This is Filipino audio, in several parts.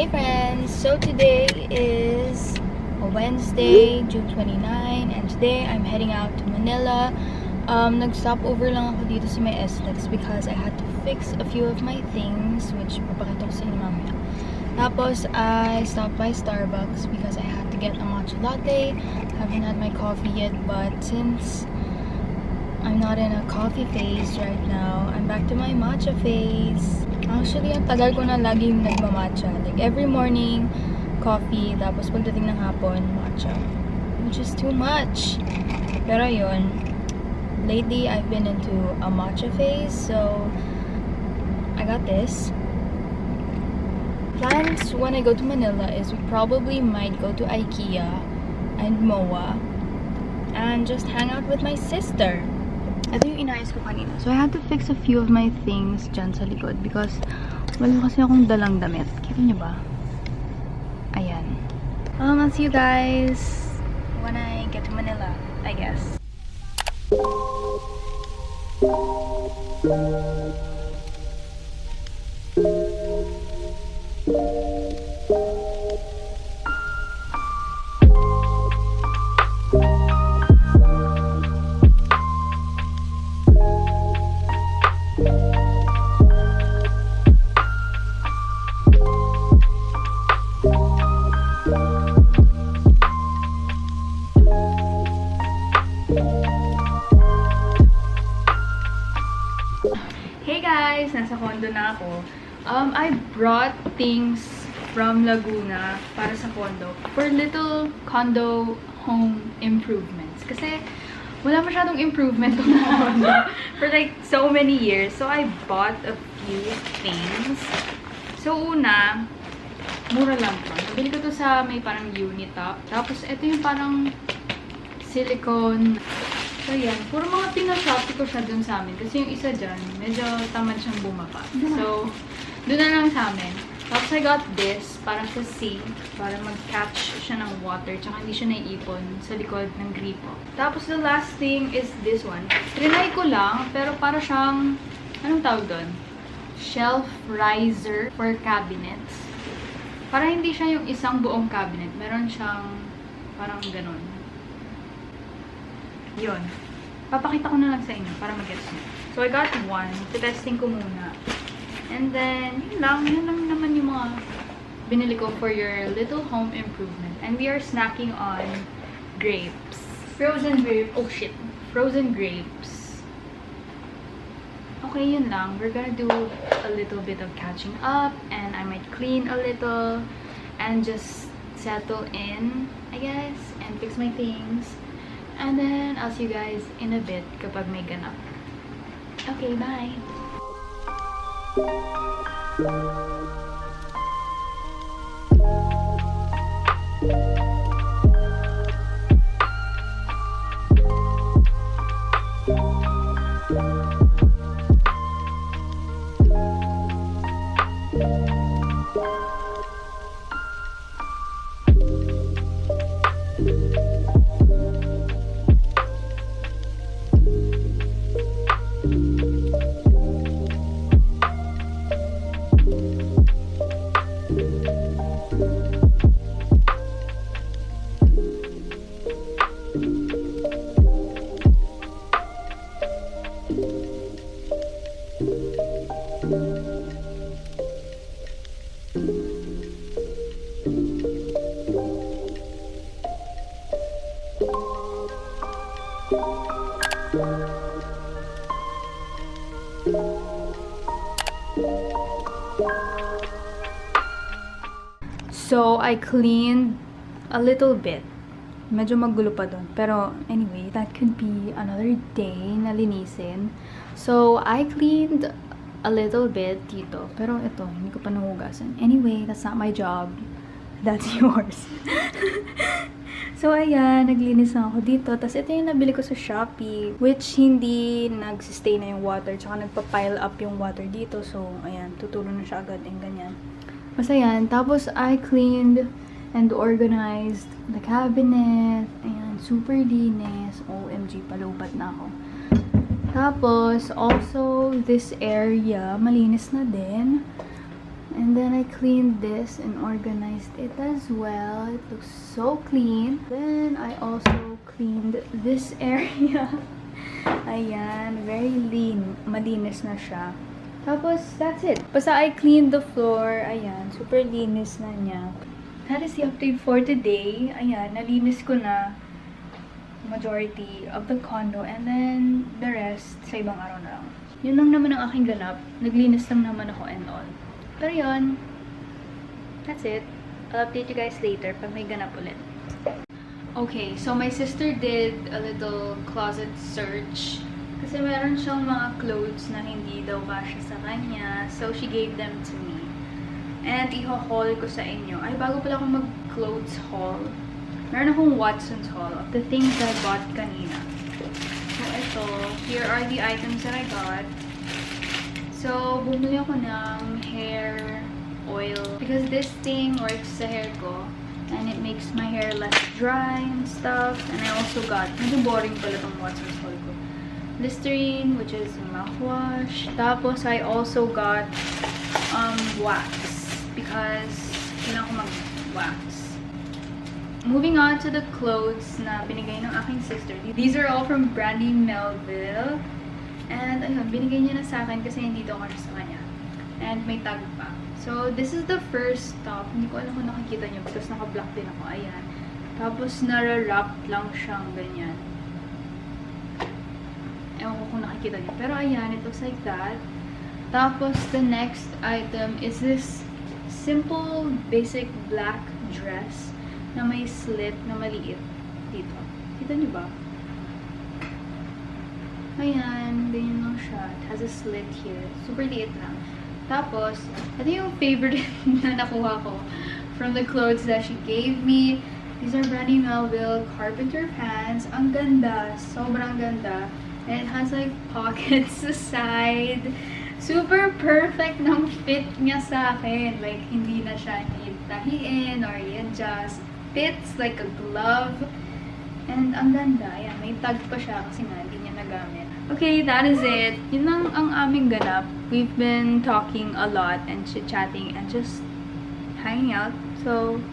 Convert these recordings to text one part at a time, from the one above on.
Hey friends! So today is Wednesday, June 29, and today I'm heading out to Manila. Nag-stop over lang ako dito sa may SLEX because I had to fix a few of my things, which papakita ko sa inyo mamaya. Tapos I stopped by Starbucks because I had to get a matcha latte. Haven't had my coffee yet, but since I'm not in a coffee phase right now, I'm back to my matcha phase. Actually, ang tagal ko na laging nagmamatcha. Like, every morning, coffee, tapos pagdating ng hapon, matcha. Which is too much. Pero yun, lately, I've been into a matcha phase, so I got this. Plans when I go to Manila is we probably might go to Ikea and MOA and just hang out with my sister. Ito yung inayos ko kanina. So, I had to fix a few of my things dyan sa likod because wala kasi akong dalang damit. Kita nyo ba? Ayan. I'll see you guys when I get to Manila, I guess. Hey guys! Nasa condo na ako. I brought things from Laguna para sa condo for little condo home improvements. Kasi wala masyadong improvement tong condo for like so many years. So I bought a few things. So una, mura lang to. Nabili ko to sa may parang unit top. Tapos ito yung parang silicone. So, yan. Puro mga pina-shopee ko siya dun sa amin. Kasi yung isa dyan, medyo tamad siyang bumaba. So, dun na lang sa amin. Tapos, I got this para sa sink. Para mag-catch siya ng water. Tsaka hindi siya naiipon sa likod ng gripo. Tapos, the last thing is this one. Trinay ko lang, pero para siyang, anong tawag dun? Shelf riser for cabinets. Para hindi siya yung isang buong cabinet. Meron siyang parang ganun. Yun. Papakita ko na lang sa inyo para mag-gets nyo. So, I got one. Testing ko muna. And then, yun lang naman yung mga binili ko for your little home improvement. And we are snacking on grapes. Frozen grapes. Oh, shit. Frozen grapes. Okay, yun lang. We're gonna do a little bit of catching up. And I might clean a little. And just settle in, I guess. And fix my things. And then, I'll see you guys in a bit kapag may ganap. Okay, bye! So, I cleaned a little bit. Medyo magulo pa doon. Pero, anyway, that could be another day na linisin. So, I cleaned a little bit dito. Pero ito, hindi ko pa nahugasan. Anyway, that's not my job. That's yours. So, ayan, naglinis na ako dito. Tapos, ito yung nabili ko sa Shopee, which hindi nagsistay na yung water. Tsaka nagpa-pile up yung water dito. So, ayan, tutulong na siya agad yung ganyan. Basta yan. Tapos, I cleaned and organized the cabinet. Ayan, super linis. OMG, palubat na ako. Tapos, also, this area, malinis na din. And then I cleaned this and organized it as well. It looks so clean. Then I also cleaned this area. Ayan, very lean. Malinis na siya. Tapos, that's it. Basta I cleaned the floor. Ayan, super linis na niya. That is the update for today. Ayan, nalinis ko na majority of the condo. And then, the rest, sa ibang araw na lang. Yun lang naman ang aking ganap. Naglinis lang naman ako and all. Pero yun, that's it. I'll update you guys later pag may ganap ulit. Okay, so my sister did a little closet search. Kasi meron siyang mga clothes na hindi daw kasya sa kanya. So, she gave them to me. And i-haul ko sa inyo. Ay, bago pala akong mag-clothes haul, meron akong Watson's haul of the things I bought kanina. So, ito. Here are the items that I got. So, bumili ako ng hair oil because this thing works sa hair ko and it makes my hair less dry and stuff. And I also got, medyo boring pala itong Watson's haul ko, Listerine, which is mouthwash. Tapos, I also got wax because kailangan ko mag-wax. Moving on to the clothes na binigay ng aking sister. These are all from Brandy Melville. And, ayun, binigay niya na sa akin kasi hindi daw kasi sa kanya. And may tag pa. So, this is the first top. Hindi ko alam kung nakikita niyo because naka-block din ako. Ayan. Tapos, nara-wrap lang siyang ganyan. Ewan ko kung nakikita niyo. Pero, ayan, it looks like that. Tapos, the next item is this simple, basic black dress na may slit na maliit dito. Kita niyo ba? Ayan, ganyan lang siya. It has a slit here. Super liit lang. Tapos, ito yung favorite na nakuha ko from the clothes that she gave me. These are Brandy Melville carpenter pants. Ang ganda. Sobrang ganda. And it has like pockets sa side. Super perfect ng fit niya sa akin. Like, hindi na siya tahiin or i-adjust. Fits like a glove. And ang ganda. Ayan, may tag pa siya kasi nga hindi niya nagamit. Okay, that is it. Yun lang ang aming ganap. We've been talking a lot and chit-chatting and just hanging out. So,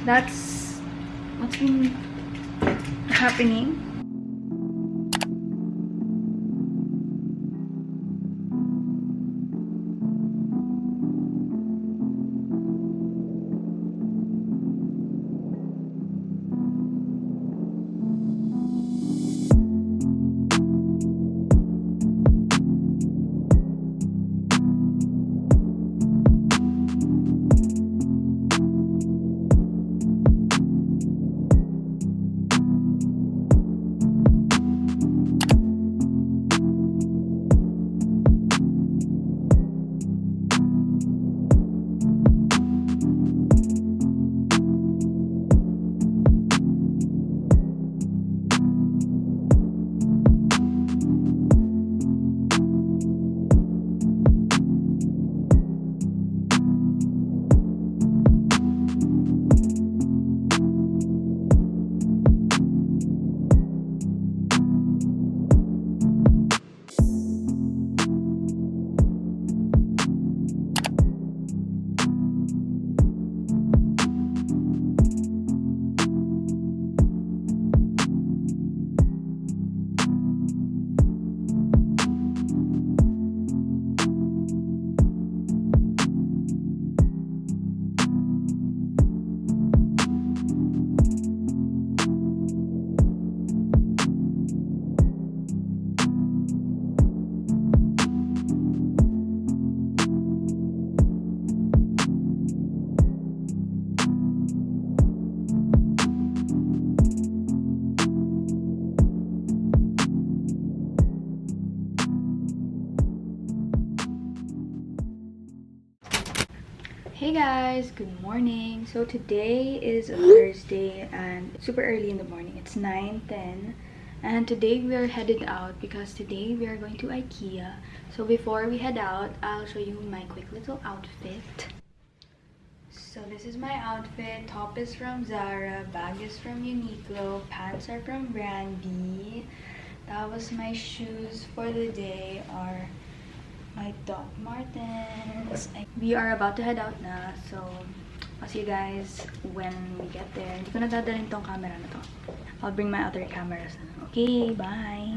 that's what's been happening. Hey guys, good morning. So today is a Thursday and super early in the morning. It's 9:10 and today we are headed out because today we are going to Ikea. So before we head out, I'll show you my quick little outfit. So this is my outfit. Top is from Zara, bag is from Uniqlo, pants are from Brandy. That was my shoes for the day are my Doc Martens. We are about to head out na, so I'll see you guys when we get there. Hindi ko na dadalhin tong camera na to. I'll bring my other cameras na. Okay, bye!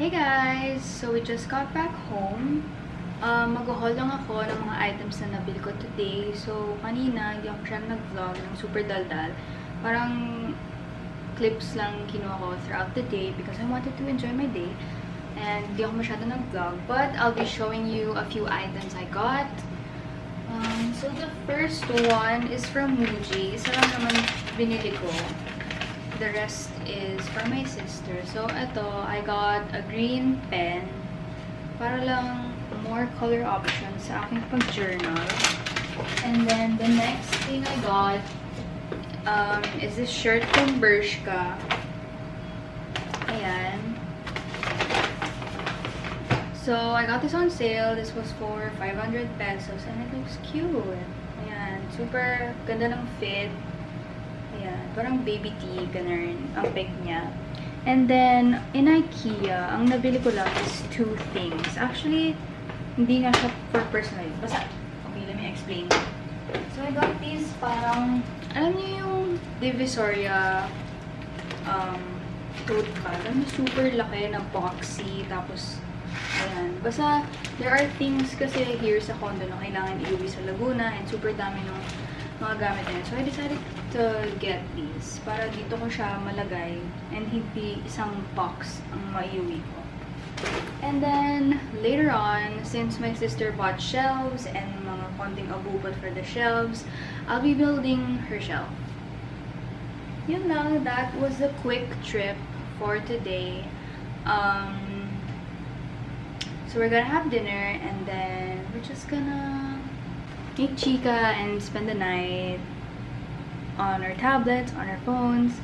Hey guys! So we just got back home. Mag-haul lang ako ng mga items na nabili ko today. So kanina, hindi ako siyang nag-vlog ng super daldal. Parang clips lang kinuha ko throughout the day because I wanted to enjoy my day. And hindi ako masyado nag-vlog. But I'll be showing you a few items I got. So the first one is from Muji. Isa lang naman binili ko. The rest is for my sister. So, ito, I got a green pen para lang more color options sa aking pag-journal. And then, the next thing I got is this shirt from Bershka. Ayan. So, I got this on sale. This was for 500 pesos and it looks cute. Ayan. Super ganda ng fit. Ayan, parang baby tee, ganun, ang peg niya. And then, in Ikea, ang nabili ko lang is 2 things. Actually, hindi nga siya for personal. Basta, okay, let me explain. So, I got these parang, alam niyo yung Divisoria tote bag. Alam niyo, super laki ng boxy. Tapos, ayan. Basta, there are things kasi here sa condo na kailangan iuwi sa Laguna and super dami ng mga gamit na yun. So, I decided to get these para dito ko siya malagay and hindi isang box ang maiuwi ko. And then, later on, since my sister bought shelves and mga konting abubot for the shelves, I'll be building her shelf. Yun lang, that was a quick trip for today. So, we're gonna have dinner and then we're just gonna make chica and spend the night on our tablets, on our phones,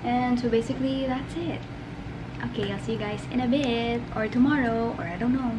and so basically that's it. Okay, I'll see you guys in a bit, or tomorrow, or I don't know.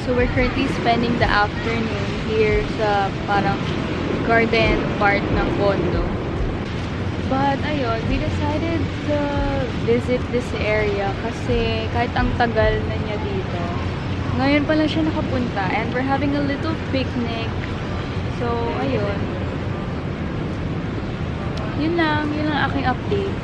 So we're currently spending the afternoon here sa parang garden part ng condo. But ayun, we decided to visit this area kasi kahit ang tagal na niya dito, ngayon pa lang siya nakapunta and we're having a little picnic. So ayun. Yun lang aking update.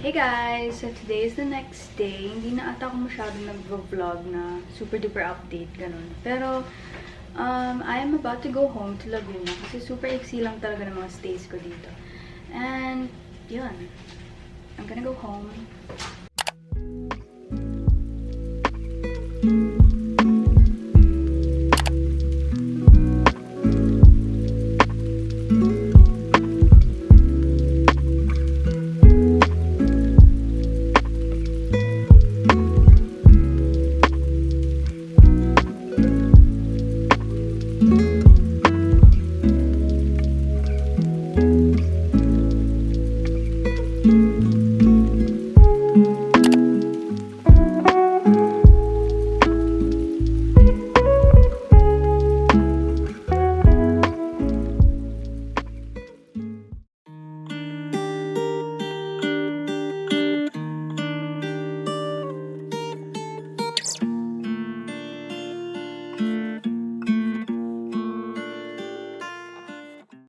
Hey guys! So today is the next day. Hindi na ata ako masyadong nag-vlog na super duper update, ganun. Pero, I am about to go home to Laguna kasi super iksi lang talaga ng mga stays ko dito. And, yun. I'm gonna go home.